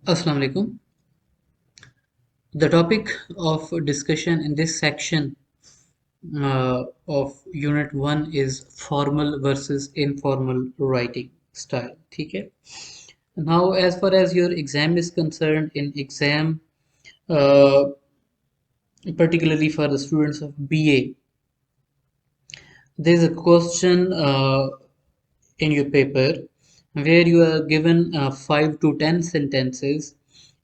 Assalamu alaikum. The topic of discussion in this section of Unit 1 is formal versus informal writing style. ठीक है. Now, as far as your exam is concerned, in exam, uh, particularly for the students of BA, there is a question in your paper where you are given 5 to 10 sentences,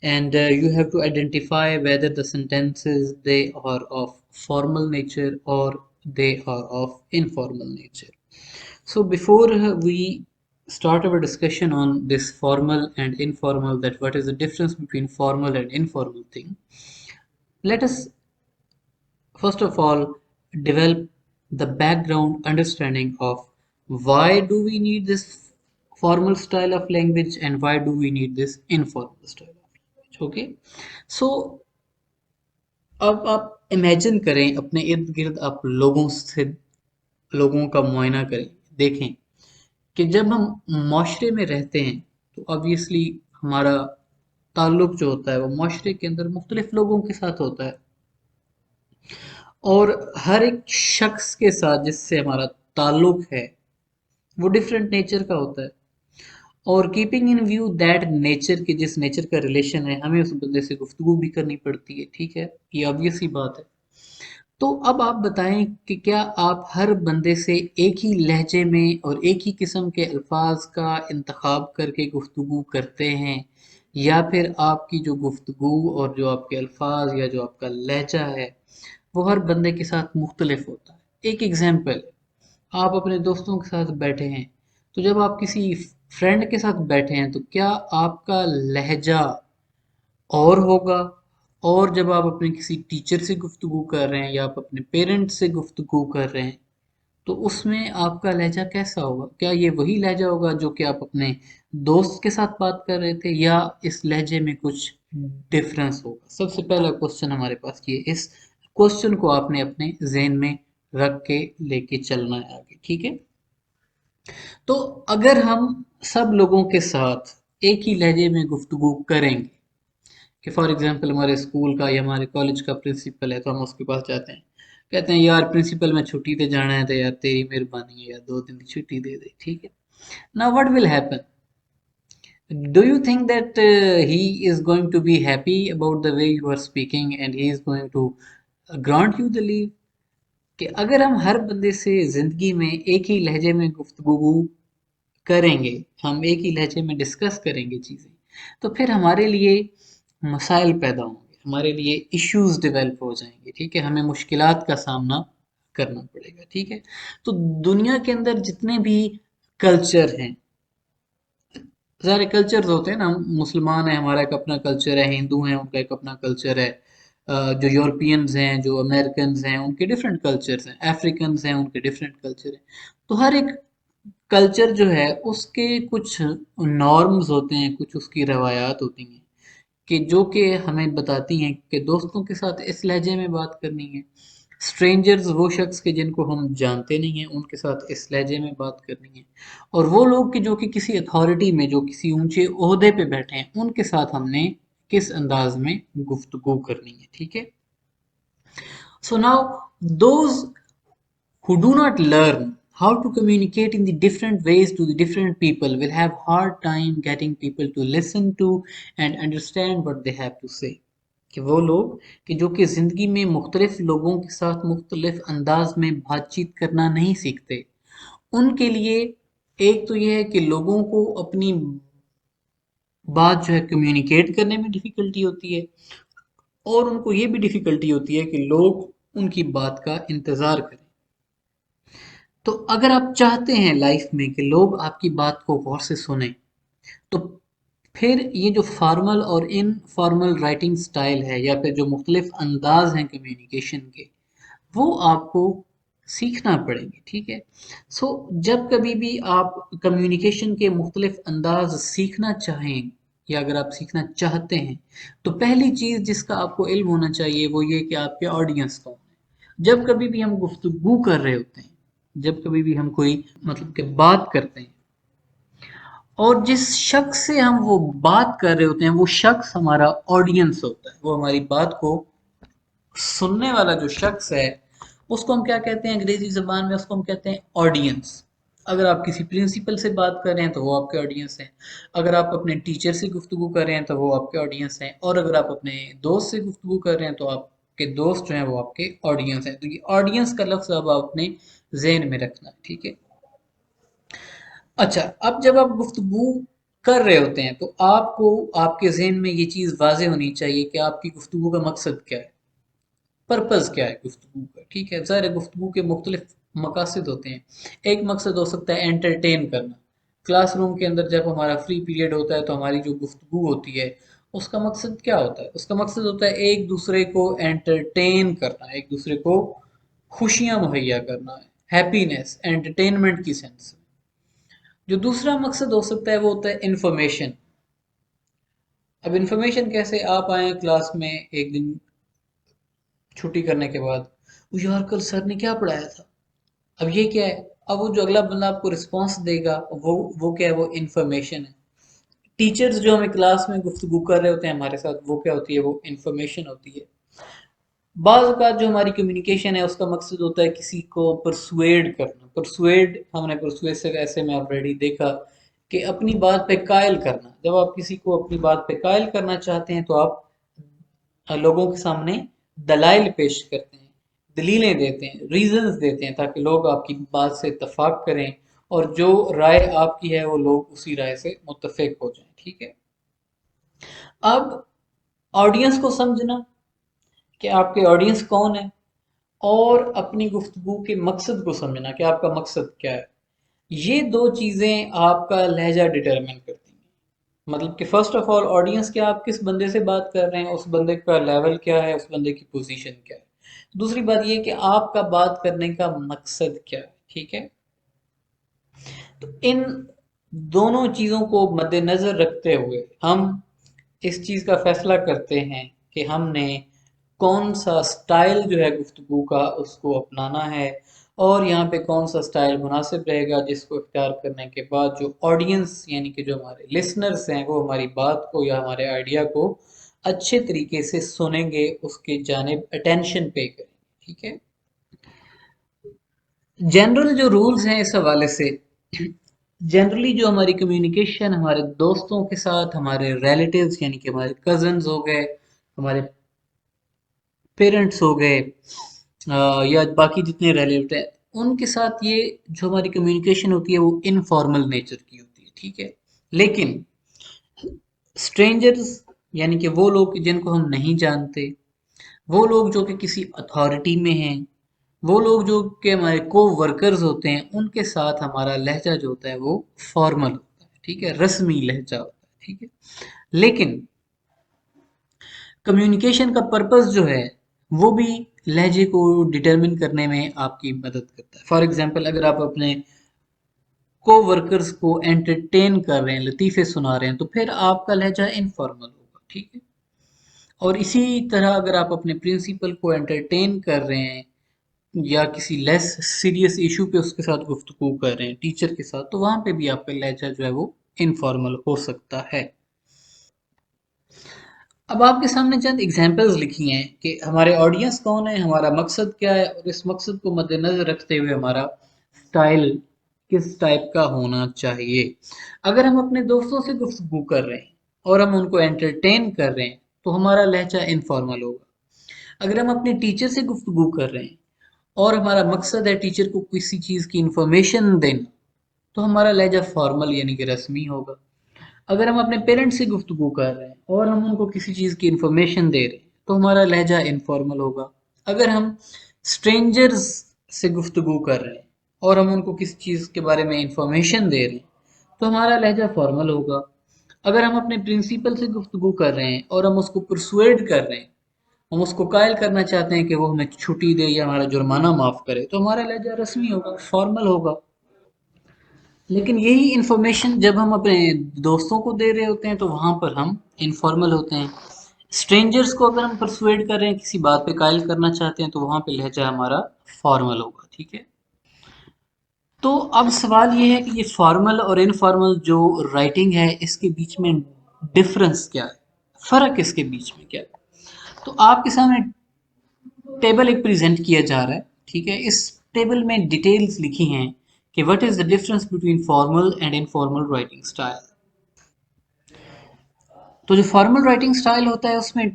and you have to identify whether the sentences they are of formal nature or they are of informal nature. So before we start our discussion on this formal and informal, that what is the difference between formal and informal thing, let us first of all develop the background understanding of why do we need this formal style of language and why do we need this informal style of language. Okay, so अब आप imagine करें अपने इर्द गिर्द आप लोगों से लोगों का मुआयना करें, देखें कि जब हम माशरे में रहते हैं तो ऑब्वियसली हमारा ताल्लुक जो होता है वो माशरे के अंदर मुख्तलिफ लोगों के साथ होता है और हर एक शख्स के साथ जिससे हमारा ताल्लुक है वो डिफरेंट नेचर का होता है और keeping in view that nature के जिस नेचर का रिलेशन है हमें उस बंदे से गुफ्तगू भी करनी पड़ती है। ठीक है, ये ऑब्वियस ही बात है। तो अब आप बताएं कि क्या आप हर बंदे से एक ही लहजे में और एक ही किस्म के अल्फाज का इंतखाब करके गुफ्तगू करते हैं या फिर आपकी जो गुफ्तगू और जो आपके अल्फाज या जो आपका लहजा है वो हर बंदे के साथ मुख्तलिफ होता है। एक एग्जाम्पल, आप अपने दोस्तों के साथ बैठे हैं तो जब आप किसी फ्रेंड के साथ बैठे हैं तो क्या आपका लहजा और होगा और जब आप अपने किसी टीचर से गुफ्तगू कर रहे हैं या आप अपने पेरेंट्स से गुफ्तगू कर रहे हैं तो उसमें आपका लहजा कैसा होगा? क्या ये वही लहजा होगा जो कि आप अपने दोस्त के साथ बात कर रहे थे या इस लहजे में कुछ डिफरेंस होगा? सबसे पहला क्वेश्चन हमारे पास ये, इस क्वेश्चन को आपने अपने ज़हन में रख के लेके चलना है आगे। ठीक है, तो अगर हम सब लोगों के साथ एक ही लहजे में गुफ्तगू करेंगे कि फॉर एग्जांपल हमारे स्कूल का या हमारे कॉलेज का प्रिंसिपल है तो हम उसके पास जाते हैं, कहते हैं यार प्रिंसिपल मैं छुट्टी पे जाना है तो यार तेरी मेहरबानी है यार 2 दिन की छुट्टी दे दे। ठीक है, now what will happen? Do you think that he is going to be happy about the way you are speaking and he is going to grant you the leave? कि अगर हम हर बंदे से जिंदगी में एक ही लहजे में गुफ्तगू करेंगे, हम एक ही लहजे में डिस्कस करेंगे चीज़ें, तो फिर हमारे लिए मसाइल पैदा होंगे, हमारे लिए इश्यूज डेवलप हो जाएंगे। ठीक है, हमें मुश्किलात का सामना करना पड़ेगा। ठीक है, तो दुनिया के अंदर जितने भी कल्चर हैं, सारे कल्चर्स होते हैं ना, हम मुसलमान हैं हमारा एक अपना कल्चर है, हिंदू हैं उनका एक अपना कल्चर है, जो यूरोपियंस हैं जो अमेरिकन हैं उनके डिफरेंट कल्चर्स हैं, अफ्रीकन हैं उनके डिफरेंट कल्चर हैं। तो हर एक कल्चर जो है उसके कुछ नॉर्म्स होते हैं, कुछ उसकी रवायात होती हैं कि जो कि हमें बताती हैं कि दोस्तों के साथ इस लहजे में बात करनी है, स्ट्रेंजर्स वो शख्स के जिनको हम जानते नहीं हैं उनके साथ इस लहजे में बात करनी है, और वो लोग कि जो कि किसी अथॉरिटी में जो किसी ऊंचे ओहदे पे बैठे हैं उनके साथ हमने किस अंदाज में गुफ्तगू करनी है। ठीक है, so now those who do not learn how to communicate in the different ways to the different people will have hard time getting people to listen to and understand what they have to say। कि वो लोग कि जो कि ज़िंदगी में मुख्तलिफ लोगों के साथ मुख्तलिफ अंदाज में बातचीत करना नहीं सीखते, उनके लिए एक तो ये है कि लोगों को अपनी बात जो है कम्युनिकेट करने में डिफ़िकल्टी होती है और उनको ये भी डिफ़िकल्टी होती है कि लोग उनकी बात का इंतज़ार करें। तो अगर आप चाहते हैं लाइफ में कि लोग आपकी बात को गौर से सुने तो फिर ये जो फॉर्मल और इनफॉर्मल राइटिंग स्टाइल है या फिर जो मुख्तलिफ अंदाज हैं कम्युनिकेशन के वो आपको सीखना पड़ेंगे। ठीक है, सो जब कभी भी आप कम्युनिकेशन के मुख्तलिफ अंदाज सीखना चाहें या अगर आप सीखना चाहते हैं तो पहली चीज़ जिसका आपको इल्म होना चाहिए वो ये कि आपके ऑडियंस कौन है। जब कभी भी हम गुफ्तगू कर रहे होते हैं, जब कभी भी हम कोई मतलब कि बात करते हैं और जिस शख्स से हम वो बात कर रहे होते हैं वो शख्स हमारा ऑडियंस होता है, वो हमारी बात को सुनने वाला जो शख्स है उसको हम क्या कहते हैं, अंग्रेजी जबान में उसको हम कहते हैं ऑडियंस। अगर आप किसी प्रिंसिपल से बात कर रहे हैं तो वो आपके ऑडियंस हैं, अगर आप अपने टीचर से गुफ्तगू कर रहे हैं तो वो आपके ऑडियंस हैं, और अगर आप अपने दोस्त से गुफ्तगू कर रहे हैं तो आपके दोस्त जो हैं वो आपके ऑडियंस हैं। तो ये ऑडियंस का लफ्ज़ अब आप अपने जहन में रखना है, ठीक है। अच्छा, अब जब आप गुफ्तगू कर रहे होते हैं तो आपको आपके जहन में ये चीज़ वाज़ेह होनी चाहिए कि आपकी गुफ्तगू का मकसद क्या है, पर्पज़ क्या है गुफ्तगू का, ठीक है। ज़ाहिर है गुफ्तगू के मुख्तलिफ मकासद होते हैं। एक मकसद हो सकता है एंटरटेन करना। क्लासरूम के अंदर जब हमारा फ्री पीरियड होता है तो हमारी जो गुफ्तगू होती है उसका मकसद क्या होता है? उसका मकसद होता है एक दूसरे को एंटरटेन करना, एक दूसरे को खुशियाँ मुहैया करना, हैप्पीनेस, एंटरटेनमेंट की सेंस में। जो दूसरा मकसद हो सकता है वो होता है इंफॉर्मेशन। अब इंफॉर्मेशन कैसे, आप आए क्लास में एक दिन छुट्टी करने के बाद, "ओ यार कल सर ने क्या पढ़ाया था?" अब ये क्या है? अब वो जो अगला बंदा आपको रिस्पॉन्स देगा वो क्या है, वो इंफॉर्मेशन है। टीचर्स जो हमें क्लास में गुफ्तगू कर रहे होते हैं हमारे साथ, वो क्या होती है, वो इंफॉर्मेशन होती है। बाज़ औक़ात जो हमारी कम्युनिकेशन है उसका मकसद होता है किसी को परसुएड करना। परसुएड, हमने परसुएसिव ऐसे में ऑलरेडी देखा कि अपनी बात पे कायल करना। जब आप किसी को अपनी बात पे कायल करना चाहते हैं तो आप लोगों के सामने दलाइल पेश करते हैं, दलीलें देते हैं, रीज़न्स देते हैं ताकि लोग आपकी बात से इत्तेफ़ाक करें और जो राय आपकी है वो लोग उसी राय से मुत्तफ़िक हो जाएँ, ठीक है? अब ऑडियंस को समझना कि आपके ऑडियंस कौन है, और अपनी गुफ्तगू के मकसद को समझना कि आपका मकसद क्या है। ये दो चीज़ें आपका लहजा डिटरमिन करती हैं। मतलब कि फर्स्ट ऑफ ऑल ऑडियंस, क्या आप किस बंदे से बात कर रहे हैं, उस बंदे का लेवल क्या है, उस बंदे की पोजीशन क्या है। दूसरी बात ये कि आपका बात करने का मकसद क्या है, ठीक है। तो इन दोनों चीज़ों को मद्देनज़र रखते हुए हम इस चीज़ का फैसला करते हैं कि हमने कौन सा स्टाइल जो है गुफ्तगू का उसको अपनाना है, और यहाँ पे कौन सा स्टाइल मुनासिब रहेगा जिसको इख्तियार करने के बाद जो ऑडियंस यानी कि जो हमारे लिसनर्स हैं वो हमारी बात को या हमारे आइडिया को अच्छे तरीके से सुनेंगे, उसके जानिब अटेंशन पे करेंगे, ठीक है। जनरल जो रूल्स हैं इस हवाले से, जनरली जो हमारी कम्युनिकेशन हमारे दोस्तों के साथ, हमारे रिलेटिव्स यानी कि हमारे कजन्स हो गए, हमारे पेरेंट्स हो गए, या बाकी जितने रिलेटिव हैं, उनके साथ ये जो हमारी कम्युनिकेशन होती है वो इनफॉर्मल नेचर की होती है, ठीक है। लेकिन स्ट्रेंजर्स यानी कि वो लोग जिनको हम नहीं जानते, वो लोग जो कि किसी अथॉरिटी में हैं, वो लोग जो कि हमारे को वर्कर्स होते हैं, उनके साथ हमारा लहजा जो होता है वो फॉर्मल होता है, ठीक है, रस्मी लहजा होता है, ठीक है। लेकिन कम्युनिकेशन का पर्पस जो है वो भी लहजे को डिटरमिन करने में आपकी मदद करता है। फॉर एग्जांपल, अगर आप अपने को वर्कर्स को एंटरटेन कर रहे हैं, लतीफ़े सुना रहे हैं, तो फिर आपका लहजा इनफॉर्मल होगा, ठीक है। और इसी तरह अगर आप अपने प्रिंसिपल को एंटरटेन कर रहे हैं या किसी लेस सीरियस इशू पे उसके साथ गुफ्तगू कर रहे हैं टीचर के साथ, तो वहाँ पे भी आपका लहजा जो है वो इनफॉर्मल हो सकता है। अब आपके सामने चंद एग्जांपल्स लिखी हैं कि हमारे ऑडियंस कौन है, हमारा मकसद क्या है, और इस मकसद को मद्देनज़र रखते हुए हमारा स्टाइल किस टाइप का होना चाहिए। अगर हम अपने दोस्तों से गुफ्तगू कर रहे हैं और हम उनको एंटरटेन कर रहे हैं तो हमारा लहजा इनफॉर्मल होगा। अगर हम अपने टीचर से गुफ्तगू कर रहे हैं और हमारा मकसद है टीचर को किसी चीज़ की इंफॉर्मेशन देना, तो हमारा लहजा फॉर्मल यानी कि रस्मी होगा। अगर हम अपने पेरेंट्स से गुफ्तगू कर रहे हैं और हम उनको किसी चीज़ की इंफॉर्मेशन दे रहे हैं तो हमारा लहजा इनफॉर्मल होगा। अगर हम स्ट्रेंजर्स से गुफ्तगू कर रहे हैं और हम उनको किसी चीज़ के बारे में इंफॉर्मेशन दे रहे हैं तो हमारा लहजा फॉर्मल होगा। अगर हम अपने प्रिंसिपल से गुफ्तगू कर रहे हैं और हम उसको परसुएड कर रहे हैं, हम उसको कायल करना चाहते हैं कि वो हमें छुट्टी दे या हमारा जुर्माना माफ़ करे, तो हमारा लहजा रस्मी होगा, फॉर्मल होगा। लेकिन यही इन्फॉर्मेशन जब हम अपने दोस्तों को दे रहे होते हैं तो वहाँ पर हम इनफॉर्मल होते हैं। स्ट्रेंजर्स को अगर हम परसुएड कर रहे हैं, किसी बात पे कायल करना चाहते हैं, तो वहाँ पे लहजा हमारा फॉर्मल होगा, ठीक है। तो अब सवाल ये है कि ये फॉर्मल और इनफॉर्मल जो राइटिंग है इसके बीच में डिफरेंस क्या है, फर्क इसके बीच में क्या है। तो आपके सामने टेबल एक प्रेजेंट किया जा रहा है, ठीक है। इस टेबल में डिटेल्स लिखी हैं कि what is the difference between formal and informal writing style. तो जो फॉर्मल राइटिंग स्टाइल होता है उसमें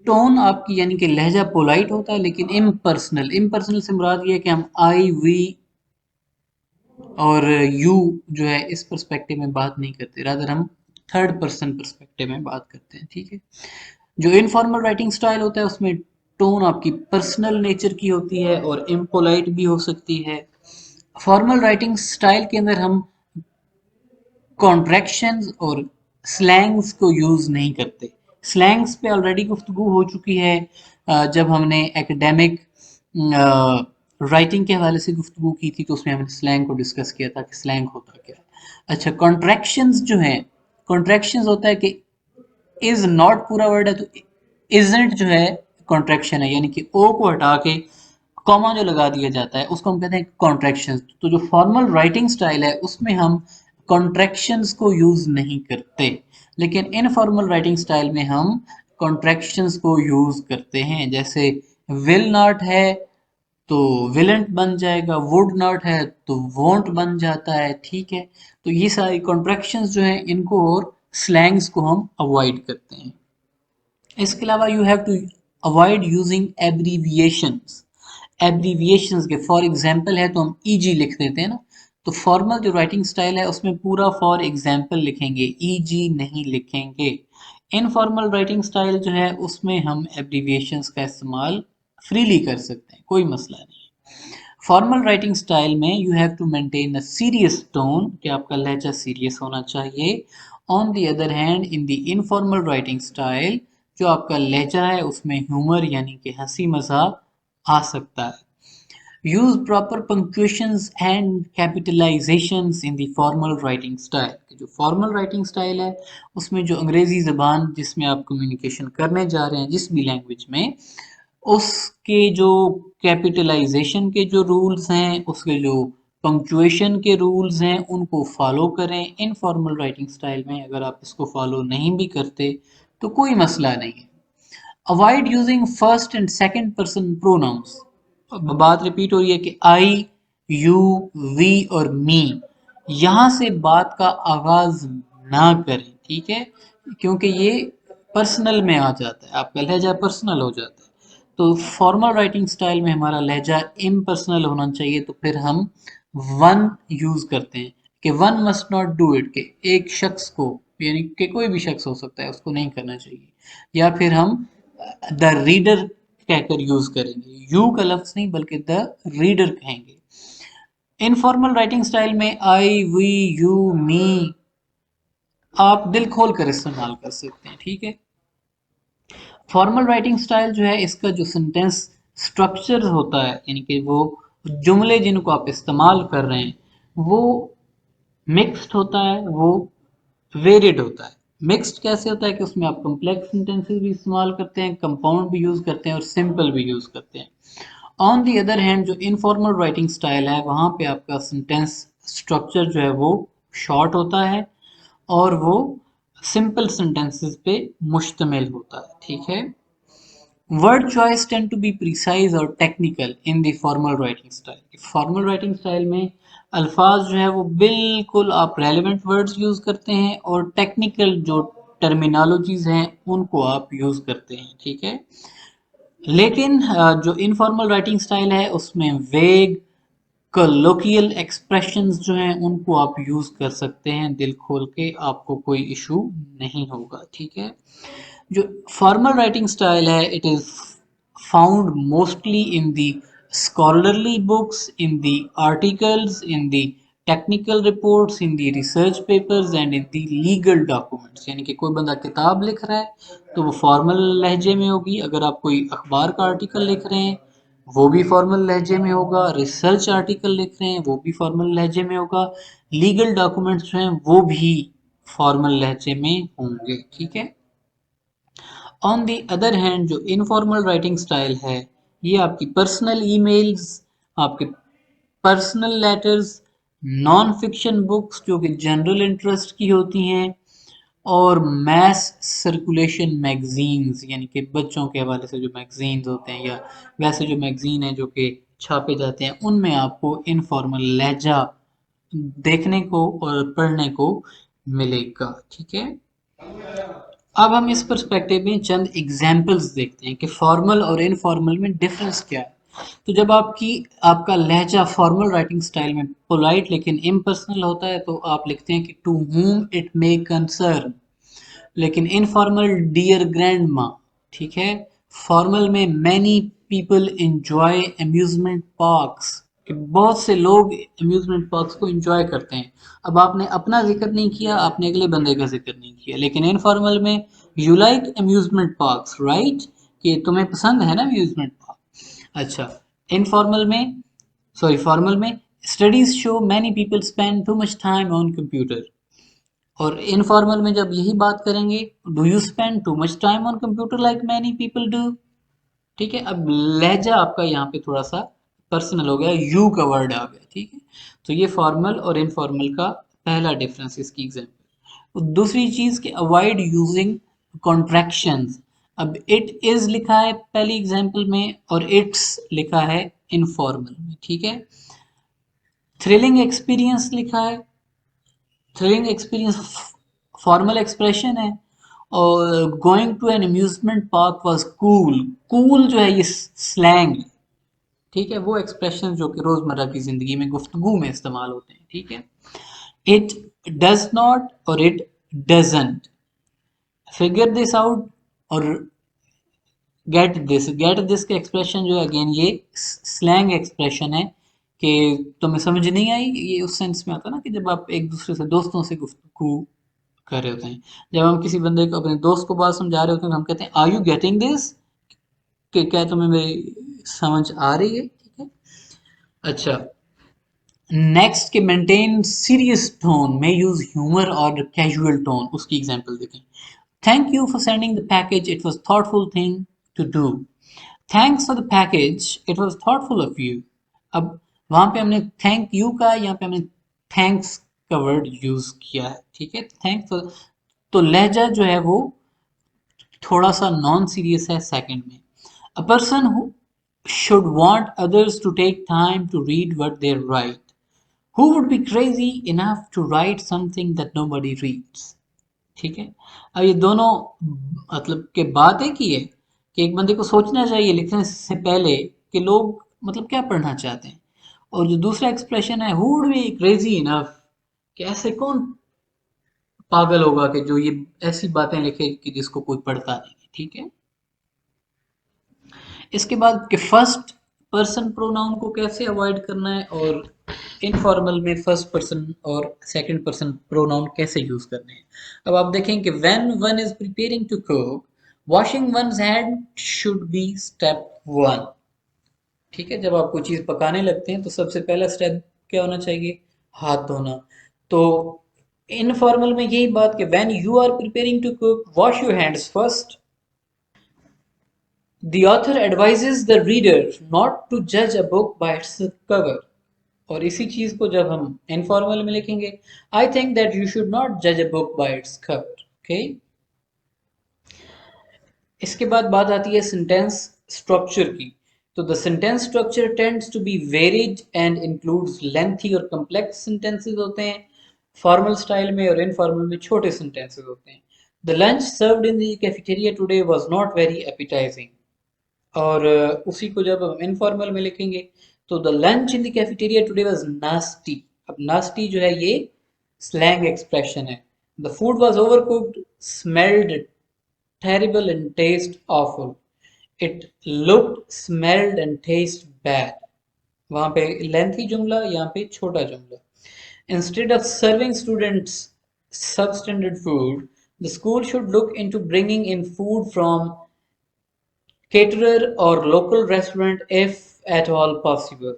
टोन आपकी यानी कि लहजा पोलाइट होता है, लेकिन इम्पर्सनल, इम्पर्सनल से मुराद ये है कि हम आई वी और यू जो है इस पर्सपेक्टिव में बात नहीं करते, रादर हम थर्ड पर्सन पर्सपेक्टिव में बात करते हैं, ठीक है। जो इनफॉर्मल राइटिंग स्टाइल होता है उसमें टोन आपकी पर्सनल नेचर की होती है और इम्पोलाइट भी हो सकती है। फॉर्मल राइटिंग स्टाइल के अंदर हम कॉन्ट्रैक्शंस और स्लैंग्स को यूज़ नहीं करते। स्लैंग्स पे ऑलरेडी गुफ्तगू हो चुकी है जब हमने एकेडमिक राइटिंग के हवाले से गुफ्तगू की थी, तो उसमें हमने स्लैंग को डिस्कस किया था कि स्लैंग होता क्या है। अच्छा, कॉन्ट्रैक्शंस जो हैं, कॉन्ट्रैक्शंस होता है कि इज नॉट पूरा वर्ड है तो इजंट जो है कॉन्ट्रैक्शन है, यानी कि ओ को हटा के कॉमा जो लगा दिया जाता है उसको हम कहते हैं कॉन्ट्रैक्शंस। तो जो फॉर्मल राइटिंग स्टाइल है उसमें हम कॉन्ट्रैक्शंस को यूज नहीं करते, लेकिन इनफॉर्मल राइटिंग स्टाइल में हम कॉन्ट्रैक्शंस को यूज करते हैं। जैसे विल नॉट है तो विलेंट बन जाएगा, वुड नॉट है तो वोंट बन जाता है, ठीक है। तो ये सारी कॉन्ट्रैक्शंस जो हैं इनको और स्लैंग्स को हम अवॉइड करते हैं। इसके अलावा you have to avoid using abbreviations. Abbreviations के फॉर एग्जांपल है तो हम ईजी लिख देते हैं ना, तो फॉर्मल जो राइटिंग स्टाइल है उसमें पूरा फॉर एग्जांपल लिखेंगे, ईजी नहीं लिखेंगे। इनफॉर्मल राइटिंग स्टाइल जो है उसमें हम एब्रीविएशंस का इस्तेमाल फ्रीली कर सकते हैं, कोई मसला नहीं। फॉर्मल राइटिंग स्टाइल में you have to maintain a serious tone, कि आपका लहजा सीरियस होना चाहिए। On the other hand in the informal writing style जो आपका लहजा है उसमें ह्यूमर यानी कि हंसी मजाक आ सकता है। Use proper punctuations and capitalisations in the formal writing style. जो फॉर्मल राइटिंग स्टाइल है उसमें जो अंग्रेजी ज़बान जिसमें आप कम्युनिकेशन करने जा रहे हैं जिस भी लैंग्वेज में, उसके जो कैपिटलाइजेशन के जो रूल्स हैं, उसके जो पंक्चुएशन के रूल्स हैं उनको फॉलो करें। इनफॉर्मल राइटिंग स्टाइल में अगर आप इसको फॉलो नहीं भी करते तो कोई मसला नहीं है। Avoid using first and second person pronouns. बात रिपीट हो रही है कि आई, यू, वी और मी, यहाँ से बात का आगाज ना करें, ठीक है, क्योंकि ये पर्सनल में आ जाता है, आपका लहजा पर्सनल हो जाता है। तो फॉर्मल राइटिंग स्टाइल में हमारा लहजा इम्पर्सनल होना चाहिए, तो फिर हम वन यूज करते हैं कि one must not do it, के एक शख्स को, यानी कि कोई भी शख्स हो सकता है, उसको नहीं करना चाहिए। या फिर हम द रीडर कहकर यूज करेंगे, यू का लफ्ज नहीं बल्कि द रीडर कहेंगे। इनफॉर्मल राइटिंग स्टाइल में आई, वी, यू, मी आप दिल खोल कर इस्तेमाल कर सकते हैं, ठीक है। फॉर्मल राइटिंग स्टाइल जो है इसका जो सेंटेंस स्ट्रक्चर होता है, यानी कि वो जुमले जिनको आप इस्तेमाल कर रहे हैं वो मिक्स्ड होता है, वो वेरिड होता है। मिक्स्ड कैसे होता है कि उसमें आप कॉम्प्लेक्स सेंटेंसेस भी इस्तेमाल करते हैं, कंपाउंड भी यूज करते हैं और सिंपल भी यूज करते हैं। ऑन दी अदर हैंड जो इनफॉर्मल राइटिंग स्टाइल है वहाँ पे आपका सेंटेंस स्ट्रक्चर जो है वो शॉर्ट होता है और वो सिंपल सेंटेंसेस पे मुश्तमिल होता है, ठीक है। Word choice tend to be precise और technical in the formal writing style. Formal writing style में अल्फाज जो है वो बिल्कुल आप रेलेवेंट वर्ड्स यूज करते हैं और टेक्निकल जो टर्मिनोलॉजीज हैं उनको आप यूज करते हैं, ठीक है। लेकिन जो इनफॉर्मल राइटिंग स्टाइल है उसमें वेग कलोकियल एक्सप्रेशंस जो हैं उनको आप यूज कर सकते हैं दिल खोल के, आपको कोई इशू नहीं होगा, ठीक है। जो फॉर्मल राइटिंग स्टाइल है it is found mostly in the scholarly books, in the articles, in the technical reports, in the research papers and in the legal documents. यानी कि कोई बंदा किताब लिख रहा है तो वो फॉर्मल लहजे में होगी, अगर आप कोई अखबार का आर्टिकल लिख रहे हैं वो भी फॉर्मल लहजे में होगा, रिसर्च आर्टिकल लिख रहे हैं वो भी फॉर्मल लहजे में होगा, लीगल डॉक्यूमेंट्स जो हैं वो भी फॉर्मल लहजे में होंगे, ठीक है। ऑन दी अदर हैंड जो इनफॉर्मल राइटिंग स्टाइल है ये आपकी पर्सनल ईमेल्स, आपके personal letters, non fiction books जो कि जनरल इंटरेस्ट की होती हैं, और मैस सर्कुलेशन मैगजीन्स यानी कि बच्चों के हवाले से जो मैगजीन्स होते हैं या वैसे जो मैगजीन हैं जो कि छापे जाते हैं, उनमें आपको इनफॉर्मल लहजा देखने को और पढ़ने को मिलेगा। ठीक है, अब हम इस पर्सपेक्टिव में चंद एग्जाम्पल्स देखते हैं कि फॉर्मल और इनफॉर्मल में डिफरेंस क्या है। तो जब आपका लहजा फॉर्मल राइटिंग स्टाइल में पोलाइट लेकिन इम्पर्सनल होता है तो आप लिखते हैं कि to whom it may concern, लेकिन इनफॉर्मल डियर ग्रैंड माँ। ठीक है, फॉर्मल में many people enjoy amusement parks, कि बहुत से लोग अम्यूजमेंट पार्क्स को एंजॉय करते हैं। अब आपने अपना जिक्र नहीं किया, आपने अगले बंदे का जिक्र नहीं किया, लेकिन इनफॉर्मल में you like amusement parks right, कि तुम्हें पसंद है ना अम्यूजमेंट पार्क। अच्छा, इनफॉर्मल में सॉरी फॉर्मल में studies show many people spend too much time on computer, और इनफॉर्मल में जब यही बात करेंगे, do you spend too much time on computer like many people do. ठीक है, अब लहजा आपका यहाँ पे थोड़ा सा पर्सनल हो गया, यू का वर्ड आ गया। ठीक है, तो ये फॉर्मल और इनफॉर्मल का पहला डिफरेंस इसकी एग्जाम्पल। दूसरी चीज कि अवॉइड यूजिंग कॉन्ट्रैक्शंस। अब इट इज लिखा है पहली एग्जाम्पल में और इट्स लिखा है इनफॉर्मल में। ठीक है, थ्रिलिंग एक्सपीरियंस लिखा है, थ्रिलिंग एक्सपीरियंस फॉर्मल एक्सप्रेशन है, और going to an amusement park was cool, cool जो है ये स्लैंग। ठीक है, वो एक्सप्रेशन जो कि रोजमर्रा की जिंदगी में गुफ्तगू में इस्तेमाल होते हैं। ठीक है, इट डज नॉट और it doesn't, figure this out और गेट दिस के एक्सप्रेशन जो है अगेन ये स्लैंग एक्सप्रेशन है कि तुम्हें समझ नहीं आई, ये उस सेंस में आता है ना कि जब आप एक दूसरे से दोस्तों से गुफ्तगू कर रहे होते हैं, जब हम किसी बंदे को अपने दोस्त को बात समझा रहे होते हैं तो हम कहते हैं आर यू गेटिंग दिस, कि क्या तुम्हें मेरी समझ आ रही है। ठीक है, अच्छा, नेक्स्ट के मेंटेन सीरियस टोन में यूज ह्यूमर और कैजुअल टोन, उसकी एग्जांपल देखें। Thank you for sending the package, it was thoughtful thing to do. Thanks for the package, it was thoughtful of you. अब वहां पे हमने थैंक यू का, यहाँ पे हमने थैंक्स का वर्ड यूज किया है। ठीक है, थैंक्स, तो लहजा जो है वो थोड़ा सा नॉन सीरियस है सेकंड में। A person who should want others to take time to read what they write, who would be crazy enough to write something that nobody reads. ठीक है, अब ये दोनों मतलब के बात है कि ये कि एक बंदे को सोचना चाहिए लिखने से पहले कि लोग मतलब क्या पढ़ना चाहते हैं, और जो दूसरा एक्सप्रेशन है who would be crazy enough, कि ऐसे कौन पागल होगा कि जो ये ऐसी बातें लिखे कि जिसको कोई पढ़ता नहीं है। ठीक है, इसके बाद कि फर्स्ट पर्सन प्रोनाउन को कैसे अवॉइड करना है, और इनफॉर्मल में फर्स्ट पर्सन और सेकंड पर्सन प्रोनाउन कैसे यूज करने हैं। अब आप देखें कि when one is preparing to cook, washing one's hand should be step one. ठीक है, जब आप कोई चीज पकाने लगते हैं तो सबसे पहला स्टेप क्या होना चाहिए, हाथ धोना। तो इनफॉर्मल में यही बात कि when you are preparing to cook wash your hands first. The author advises the reader not to judge a book by its cover, और इसी चीज को जब हम इनफॉर्मल में लिखेंगे, I think that you should not जज a book by its cover. Okay, इसके बाद बात आती है सेंटेंस स्ट्रक्चर की। तो the sentence structure tends to be varied and includes lengthy और कॉम्प्लेक्स सेंटेंसेस होते हैं फॉर्मल स्टाइल में, और इनफॉर्मल में छोटे सेंटेंसेस होते हैं। The lunch served in the cafeteria today was not very appetising, और उसी को जब हम इनफॉर्मल में लिखेंगे तो the lunch in the cafeteria today was nasty. अब नास्टी जो है ये स्लैंग एक्सप्रेशन है। The food was overcooked, smelled terrible and taste awful, it looked smelled and taste bad. वहां पे लेंथी जुमला, यहाँ पे छोटा जुमला। Instead of serving students substandard food, the school should look into bringing in food from caterer or local restaurant if at all possible.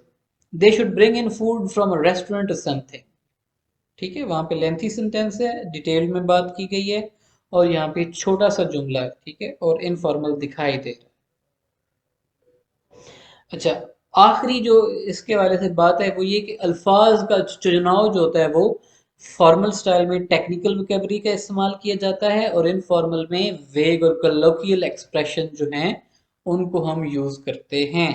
They should bring in food from a restaurant or something. ठीक है, वहां पे lengthy sentence है, detail में बात की गई है, और यहाँ पे छोटा सा जुमला है। ठीक है, और इनफॉर्मल दिखाई दे रहा है। अच्छा, आखिरी जो इसके वाले से बात है वो ये कि अल्फाज का चुनाव जो होता है वो फॉर्मल स्टाइल में टेक्निकल वोकेबलरी का इस्तेमाल किया जाता है और इनफॉर्मल में वेग और कलोकियल एक्सप्रेशन जो हैं उनको हम यूज करते हैं।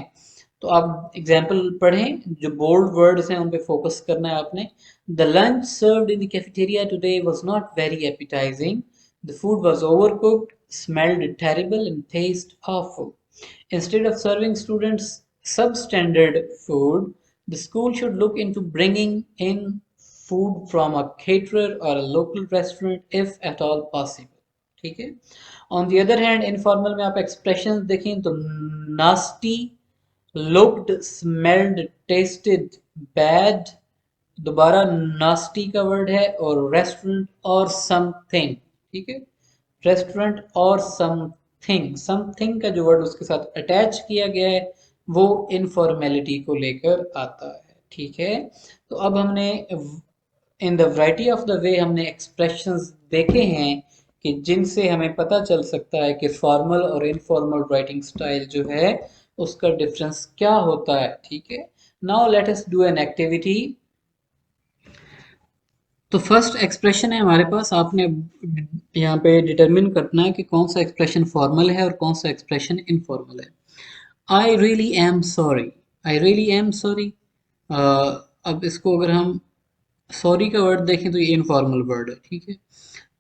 तो आप एग्जाम्पल पढ़ें, जो बोल्ड वर्ड्स हैं उन पे फोकस करना है आपने। The lunch served in the cafeteria today was not very appetising, the food was overcooked, smelled terrible and taste awful. Instead of serving students substandard food, the school should look into bringing in food from a caterer or a local restaurant if at all possible. ठीक है। On the other hand informal में आप expression देखें तो nasty, looked, smelled, tested, bad, दोबारा nasty का word है, और रेस्टोरेंट और समथिंग। ठीक है, रेस्टोरेंट और समथिंग, समथिंग का जो वर्ड उसके साथ अटैच किया गया है वो इनफॉर्मेलिटी को लेकर आता है। ठीक है, तो अब हमने in the variety of the way हमने एक्सप्रेशंस देखे हैं कि जिनसे हमें पता चल सकता है कि फॉर्मल और इनफॉर्मल राइटिंग स्टाइल जो है उसका डिफरेंस क्या होता है। ठीक है, now let us do an activity. तो फर्स्ट एक्सप्रेशन है हमारे पास, आपने यहाँ पे डिटरमिन करना है कि कौन सा एक्सप्रेशन फॉर्मल है और कौन सा एक्सप्रेशन इनफॉर्मल है। I really am sorry, I really am sorry. अब इसको अगर हम सॉरी का वर्ड देखें तो ये इनफॉर्मल वर्ड है। ठीक है,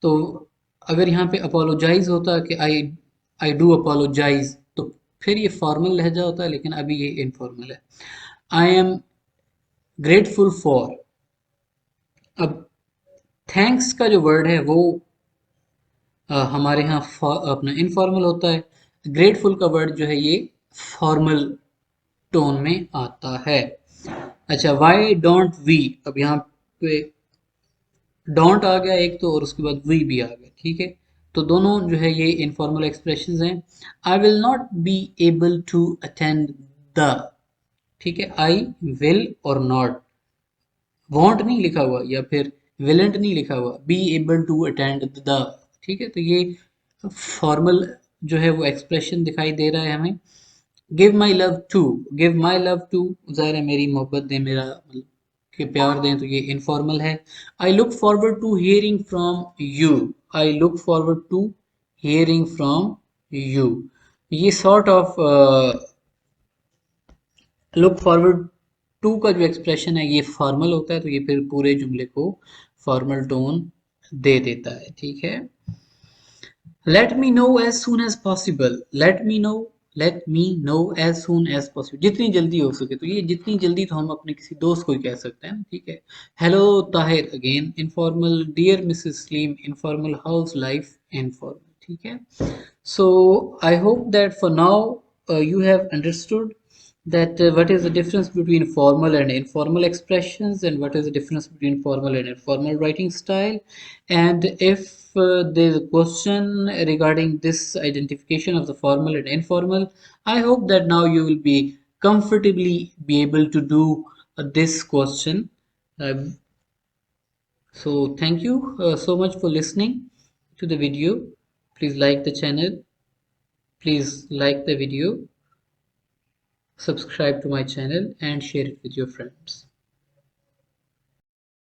तो अगर यहाँ पे अपोलोजाइज होता कि आई डू अपोलोजाइज तो फिर ये फॉर्मल लहजा होता है, लेकिन अभी ये इनफॉर्मल है। आई एम ग्रेटफुल फॉर, अब थैंक्स का जो वर्ड है वो हमारे यहाँ अपना इनफॉर्मल होता है। ग्रेटफुल का वर्ड जो है ये फॉर्मल टोन में आता है। अच्छा, वाई डोंट वी, अब यहाँ पे डोंट आ गया एक तो, और उसके बाद वी भी आ गया। ठीक है, तो दोनों जो है ये इनफॉर्मल एक्सप्रेशंस हैं। I will not be able to attend the, ठीक है, आई विल और नॉट, वॉन्ट नहीं लिखा हुआ या फिर विलेंट नहीं लिखा हुआ, be able to attend the. ठीक है, तो ये फॉर्मल जो है वो एक्सप्रेशन दिखाई दे रहा है हमें। Give my love to, give my love to, ज़ाहिर है मेरी मोहब्बत दें, मेरा मतलब कि प्यार दें, तो ये इनफॉर्मल है। I look forward to hearing from you, I look forward to hearing from you, ये sort of look forward to का जो एक्सप्रेशन है ये फॉर्मल होता है, तो ये फिर पूरे जुमले को फॉर्मल टोन दे देता है। ठीक है, let me know as soon as possible, let me know, let me know as soon as possible, जितनी जल्दी हो सके। तो ये जितनी जल्दी तो हम अपने किसी दोस्त को ही कह सकते हैं। ठीक है, hello Tahir again informal, dear Mrs Salim informal, how's life informal. ठीक है, so I hope that for now you have understood that what is the difference between formal and informal expressions, and what is the difference between formal and informal writing style. And if there is a question regarding this identification of the formal and informal, I hope that now you will be comfortably be able to do this question. Uh, so thank you so much for listening to the video. Please like the channel, please like the video, subscribe to my channel and share it with your friends.